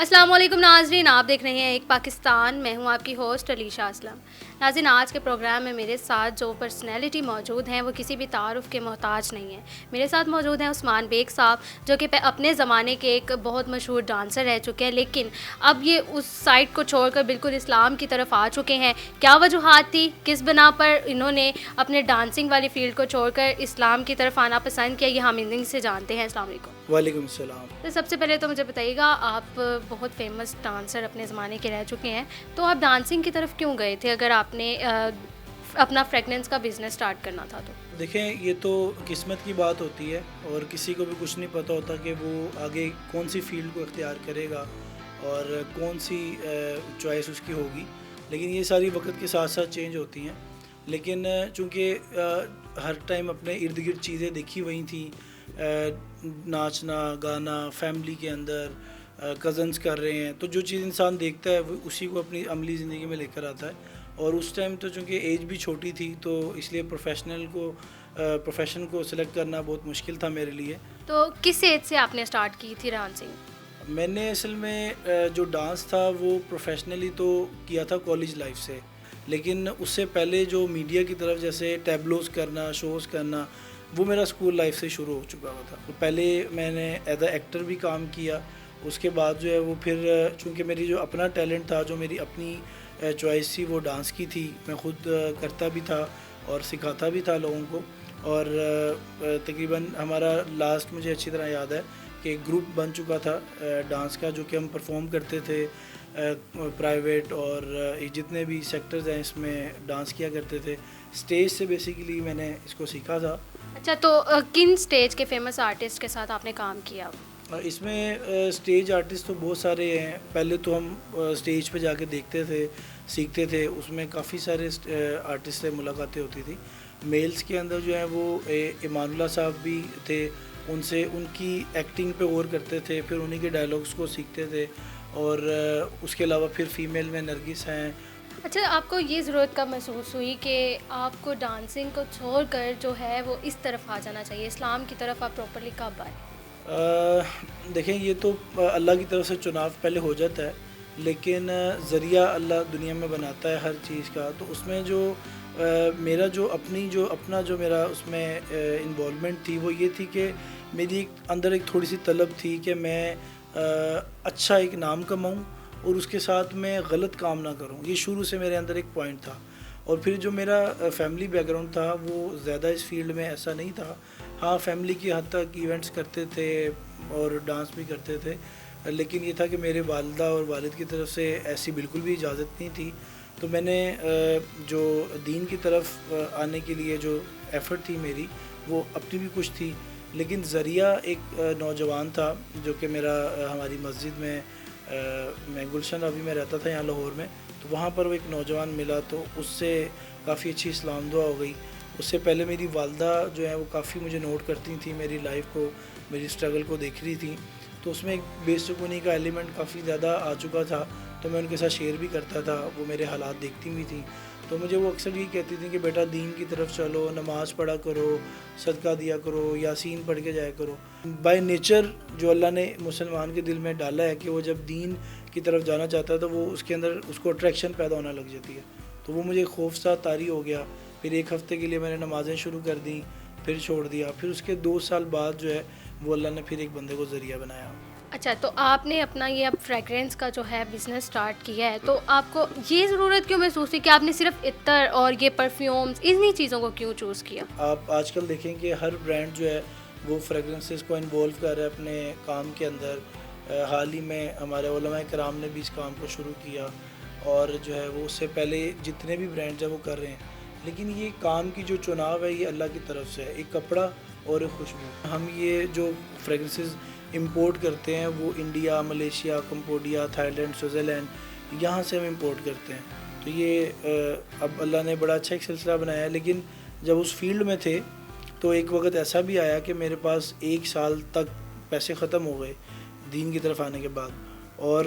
السلام علیکم ناظرین، آپ دیکھ رہے ہیں ایک پاکستان. میں ہوں آپ کی ہوسٹ علیشہ اسلم. ناظرین، آج کے پروگرام میں میرے ساتھ جو پرسنالٹی موجود ہیں وہ کسی بھی تعارف کے محتاج نہیں ہیں. میرے ساتھ موجود ہیں عثمان بیگ صاحب، جو کہ اپنے زمانے کے ایک بہت مشہور ڈانسر رہ چکے ہیں، لیکن اب یہ اس سائٹ کو چھوڑ کر بالکل اسلام کی طرف آ چکے ہیں. کیا وجوہات تھی، کس بنا پر انہوں نے اپنے ڈانسنگ والی فیلڈ کو چھوڑ کر اسلام کی طرف آنا پسند کیا، یہ ہم انہیں سے جانتے ہیں. السلام علیکم. وعلیکم السلام. تو سب سے پہلے تو مجھے بتائیے گا، آپ بہت فیمس ڈانسر اپنے زمانے کے رہ چکے ہیں، تو آپ ڈانسنگ کی طرف کیوں گئے تھے اگر آپ نے اپنا فریگننس کا بزنس سٹارٹ کرنا تھا؟ تو دیکھیں، یہ تو قسمت کی بات ہوتی ہے اور کسی کو بھی کچھ نہیں پتہ ہوتا کہ وہ آگے کون سی فیلڈ کو اختیار کرے گا اور کون سی چوائس اس کی ہوگی. لیکن یہ ساری وقت کے ساتھ ساتھ چینج ہوتی ہیں. لیکن چونکہ ہر ٹائم اپنے ارد گرد چیزیں دیکھی ہوئی تھیں، ناچنا گانا فیملی کے اندر کزنس کر رہے ہیں، تو جو چیز انسان دیکھتا ہے وہ اسی کو اپنی عملی زندگی میں لے کر آتا ہے. اور اس ٹائم تو چونکہ ایج بھی چھوٹی تھی تو اس لیے پروفیشن کو سلیکٹ کرنا بہت مشکل تھا میرے لیے. تو کس ایج سے آپ نے سٹارٹ کی تھی ڈانسنگ؟ میں نے اصل میں جو ڈانس تھا وہ پروفیشنلی تو کیا تھا کالج لائف سے، لیکن اس سے پہلے جو میڈیا کی طرف جیسے ٹیبلوز کرنا، شوز کرنا، وہ میرا اسکول لائف سے شروع ہو چکا ہوا تھا. پہلے میں نے ایز اے ایکٹر بھی کام کیا. اس کے بعد جو ہے وہ پھر چونکہ میری جو اپنا ٹیلنٹ تھا، جو میری اپنی چوائس تھی، وہ ڈانس کی تھی. میں خود کرتا بھی تھا اور سکھاتا بھی تھا لوگوں کو. اور تقریباً ہمارا لاسٹ مجھے اچھی طرح یاد ہے کہ ایک گروپ بن چکا تھا ڈانس کا، جو کہ ہم پرفارم کرتے تھے پرائیویٹ اور جتنے بھی سیکٹرز ہیں اس میں ڈانس کیا کرتے تھے. اسٹیج سے بیسیکلی میں نے اس کو سیکھا تھا. اچھا، تو کن اسٹیج کے فیمس آرٹسٹ کے ساتھ آپ نے کام کیا؟ اس میں اسٹیج آرٹسٹ تو بہت سارے ہیں. پہلے تو ہم اسٹیج پہ جا کے دیکھتے تھے، سیکھتے تھے. اس میں کافی سارے آرٹسٹ سے ملاقاتیں ہوتی تھی. میلز کے اندر جو ہیں وہ ایمان اللہ صاحب بھی تھے. ان کی ایکٹنگ پہ غور کرتے تھے، پھر انہی کے ڈائلاگس کو سیکھتے تھے. اور اس کے علاوہ پھر فیمیل میں نرگس ہیں. اچھا، آپ کو یہ ضرورت کب محسوس ہوئی کہ آپ کو ڈانسنگ کو چھوڑ کر جو ہے وہ اس طرف آ جانا چاہیے، اسلام کی طرف آپ پراپرلی کب آئے؟ دیکھیں، یہ تو اللہ کی طرف سے چناؤ پہلے ہو جاتا ہے، لیکن ذریعہ اللہ دنیا میں بناتا ہے ہر چیز کا. تو اس میں جو میرا جو اپنا جو میرا اس میں انوالومنٹ تھی، وہ یہ تھی کہ میری اندر ایک تھوڑی سی طلب تھی کہ میں اچھا ایک نام کماؤں اور اس کے ساتھ میں غلط کام نہ کروں. یہ شروع سے میرے اندر ایک پوائنٹ تھا. اور پھر جو میرا فیملی بیک گراؤنڈ تھا وہ زیادہ اس فیلڈ میں ایسا نہیں تھا. ہاں، فیملی کی حد تک ایونٹس کرتے تھے اور ڈانس بھی کرتے تھے، لیکن یہ تھا کہ میرے والدہ اور والد کی طرف سے ایسی بالکل بھی اجازت نہیں تھی. تو میں نے جو دین کی طرف آنے کے لیے جو ایفرٹ تھی میری، وہ اپنی بھی کچھ تھی. لیکن ذریعہ ایک نوجوان تھا جو کہ ہماری مسجد میں گلشن ابھی میں رہتا تھا یہاں لاہور میں. تو وہاں پر وہ ایک نوجوان ملا، تو اس سے کافی اچھی اسلام دعا ہو گئی. اس سے پہلے میری والدہ جو ہے وہ کافی مجھے نوٹ کرتی تھیں، میری لائف کو، میری اسٹرگل کو دیکھ رہی تھیں. تو اس میں ایک بے سکونی کا ایلیمنٹ کافی زیادہ آ چکا تھا. تو میں ان کے ساتھ شیئر بھی کرتا تھا، وہ میرے حالات دیکھتی بھی تھیں. تو مجھے وہ اکثر یہ کہتی تھیں کہ بیٹا دین کی طرف چلو، نماز پڑھا کرو، صدقہ دیا کرو، یاسین پڑھ کے جایا کرو. بائی نیچر جو اللہ نے مسلمان کے دل میں ڈالا ہے کہ وہ جب دین کی طرف جانا چاہتا ہے تو وہ اس کے اندر اس کو اٹریکشن پیدا ہونا لگ جاتی ہے. تو وہ مجھے خوف سا طاری ہو گیا. پھر ایک ہفتے کے لیے میں نے نمازیں شروع کر دیں، پھر چھوڑ دیا. پھر اس کے 2 سال بعد جو ہے وہ اللہ نے پھر ایک بندے کو ذریعہ بنایا. اچھا، تو آپ نے اپنا یہ اب فریگرنس کا جو ہے بزنس سٹارٹ کیا ہے، تو آپ کو یہ ضرورت کیوں محسوس ہوئی کہ آپ نے صرف عطر اور یہ پرفیومز انہی چیزوں کو کیوں چوز کیا؟ آپ آج کل دیکھیں کہ ہر برانڈ جو ہے وہ فریگرنسز کو انوالو کر رہا ہے اپنے کام کے اندر. حال ہی میں ہمارے علماء کرام نے بھی اس کام کو شروع کیا، اور جو ہے وہ اس سے پہلے جتنے بھی برانڈز ہیں وہ کر رہے ہیں. لیکن یہ کام کی جو چناؤ ہے یہ اللہ کی طرف سے ہے، ایک کپڑا اور ایک خوشبو. ہم یہ جو فریگرنسز امپورٹ کرتے ہیں وہ India, Malaysia, Cambodia, Thailand, Switzerland, یہاں سے ہم امپورٹ کرتے ہیں. تو یہ اب اللہ نے بڑا اچھا ایک سلسلہ بنایا ہے. لیکن جب اس فیلڈ میں تھے تو ایک وقت ایسا بھی آیا کہ میرے پاس 1 سال تک پیسے ختم ہو گئے دین کی طرف آنے کے بعد. اور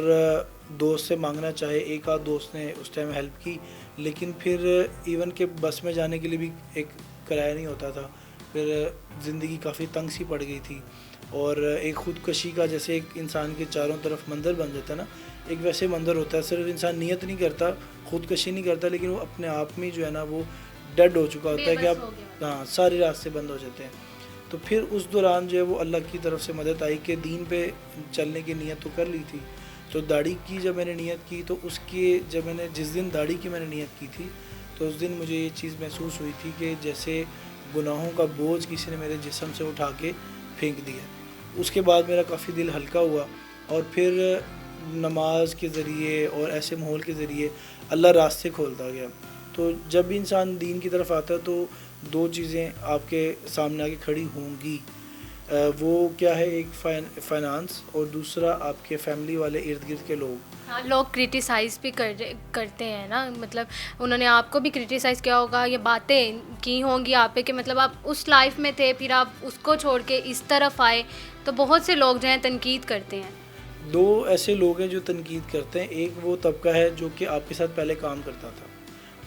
دوست سے مانگنا چاہے، ایک آدھ دوست نے اس ٹائم ہیلپ کی، لیکن پھر ایون کہ بس میں جانے کے لیے بھی ایک کرایہ نہیں ہوتا تھا. پھر زندگی کافی تنگ سی پڑ گئی تھی. اور ایک خودکشی کا جیسے ایک انسان کے چاروں طرف مندر بن جاتا ہے نا، ایک ویسے مندر ہوتا ہے. صرف انسان نیت نہیں کرتا، خودکشی نہیں کرتا، لیکن وہ اپنے آپ میں جو ہے نا وہ ڈیڈ ہو چکا ہوتا ہے کہ اب ہاں سارے راستے بند ہو جاتے ہیں. تو پھر اس دوران جو ہے وہ اللہ کی طرف سے مدد آئی کہ دین پہ چلنے کی نیت تو کر لی تھی. تو داڑھی کی جب میں نے نیت کی تو اس کے جب میں نے جس دن داڑھی کی میں نے نیت کی تھی تو اس دن مجھے یہ چیز محسوس ہوئی تھی کہ جیسے گناہوں کا بوجھ کسی نے میرے جسم سے اٹھا کے پھینک دیا. اس کے بعد میرا کافی دل ہلکا ہوا، اور پھر نماز کے ذریعے اور ایسے ماحول کے ذریعے اللہ راستے کھولتا گیا. تو جب بھی انسان دین کی طرف آتا ہے تو دو چیزیں آپ کے سامنے آ کے کھڑی ہوں گی. وہ کیا ہے، ایک فائنانس، اور دوسرا آپ کے فیملی والے ارد گرد کے لوگ. ہاں، لوگ کرٹیسائز بھی کرتے ہیں نا، مطلب انہوں نے آپ کو بھی کرٹیسائز کیا ہوگا، یہ باتیں کی ہوں گی آپ پہ کہ مطلب آپ اس لائف میں تھے پھر آپ اس کو چھوڑ کے اس طرف آئے. تو بہت سے لوگ جو ہیں تنقید کرتے ہیں. دو ایسے لوگ ہیں جو تنقید کرتے ہیں. ایک وہ طبقہ ہے جو کہ آپ کے ساتھ پہلے کام کرتا تھا،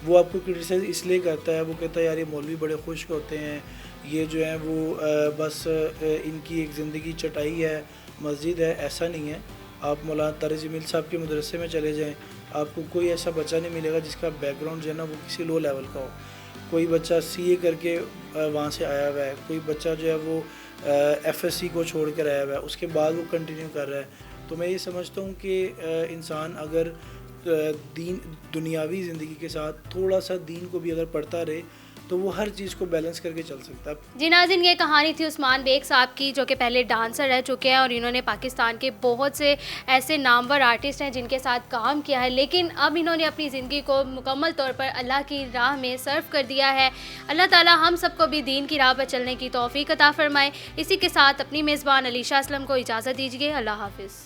وہ آپ کو کرٹیسائز اس لیے کرتا ہے، وہ کہتا ہے یار یہ مولوی بڑے خشک ہوتے ہیں، یہ جو ہیں وہ بس ان کی ایک زندگی چٹائی ہے، مسجد ہے. ایسا نہیں ہے. آپ مولانا طارق جمیل صاحب کے مدرسے میں چلے جائیں، آپ کو کوئی ایسا بچہ نہیں ملے گا جس کا بیک گراؤنڈ جو ہے نا وہ کسی لو لیول کا ہو. کوئی بچہ CA کر کے وہاں سے آیا ہوا ہے، کوئی بچہ جو ہے وہ FSC کو چھوڑ کر آیا ہوا ہے، اس کے بعد وہ کنٹینیو کر رہا ہے. تو میں یہ سمجھتا ہوں کہ انسان اگر دنیاوی زندگی کے ساتھ تھوڑا سا دین کو بھی اگر پڑھتا رہے تو وہ ہر چیز کو بیلنس کر کے چل سکتا ہے. جی ناظرین، یہ کہانی تھی عثمان بیگ صاحب کی، جو کہ پہلے ڈانسر رہ چکے ہیں اور انہوں نے پاکستان کے بہت سے ایسے نامور آرٹسٹ ہیں جن کے ساتھ کام کیا ہے، لیکن اب انہوں نے اپنی زندگی کو مکمل طور پر اللہ کی راہ میں صرف کر دیا ہے. اللہ تعالی ہم سب کو بھی دین کی راہ پر چلنے کی توفیق عطا فرمائے. اسی کے ساتھ اپنی میزبان علیشہ اسلم کو اجازت دیجیے. اللہ حافظ.